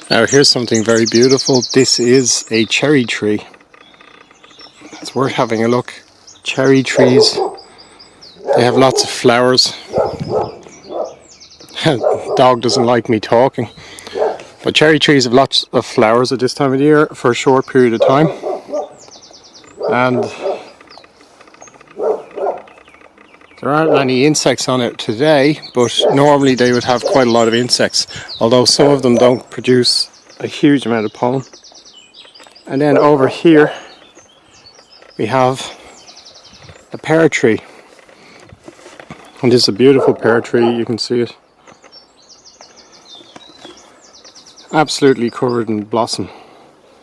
Now here's something very beautiful. This is a cherry tree. It's worth having a look. Cherry trees, they have lots of flowers. Dog doesn't like me talking. But cherry trees have lots of flowers at this time of the year for a short period of time. And there aren't any insects on it today, but normally they would have quite a lot of insects, although some of them don't produce a huge amount of pollen. And then over here we have a pear tree. And this is a beautiful pear tree, you can see it. Absolutely covered in blossom,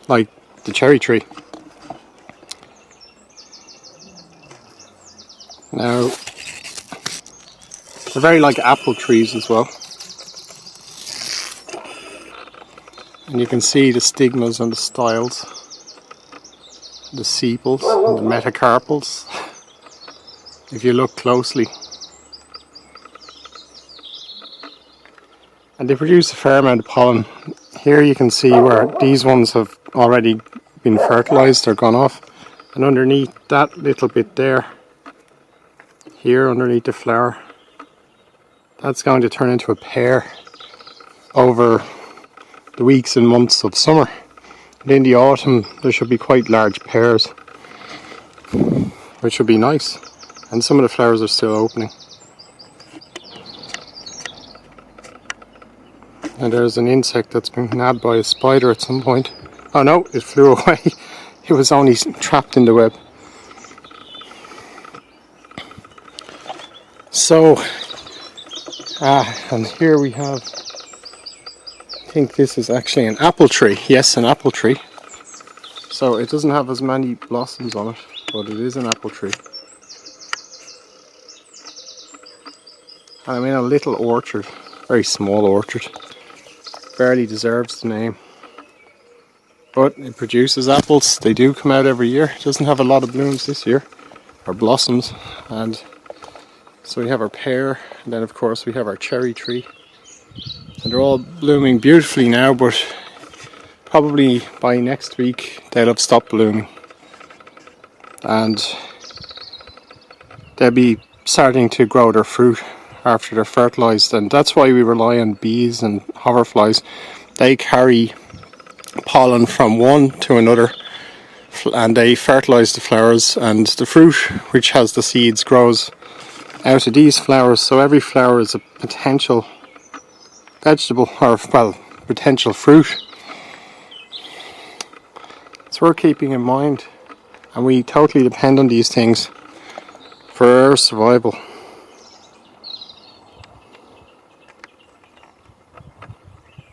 like the cherry tree. Now, they're very like apple trees as well. And you can see the stigmas and the styles, the sepals and the metacarpals, if you look closely. And they produce a fair amount of pollen. Here you can see where these ones have already been fertilized or gone off. And underneath that little bit there, here underneath the flower, that's going to turn into a pear over the weeks and months of summer. And in the autumn there should be quite large pears, which should be nice. And some of the flowers are still opening. And there's an insect that's been nabbed by a spider at some point. Oh no, it flew away. It was only trapped in the web. So, and here we have, I think this is actually an apple tree. Yes, an apple tree. So it doesn't have as many blossoms on it, but it is an apple tree. And I'm in a little orchard, very small orchard. Barely deserves the name, but it produces apples. They do come out every year. It doesn't have a lot of blooms this year, or blossoms, and so we have our pear, and then of course we have our cherry tree, and they're all blooming beautifully now, but probably by next week they'll have stopped blooming and they'll be starting to grow their fruit after they're fertilized. And that's why we rely on bees and hoverflies. They carry pollen from one to another and they fertilize the flowers, and the fruit, which has the seeds, grows out of these flowers. So every flower is a potential vegetable, or well, potential fruit. It's worth keeping in mind, and we totally depend on these things for our survival.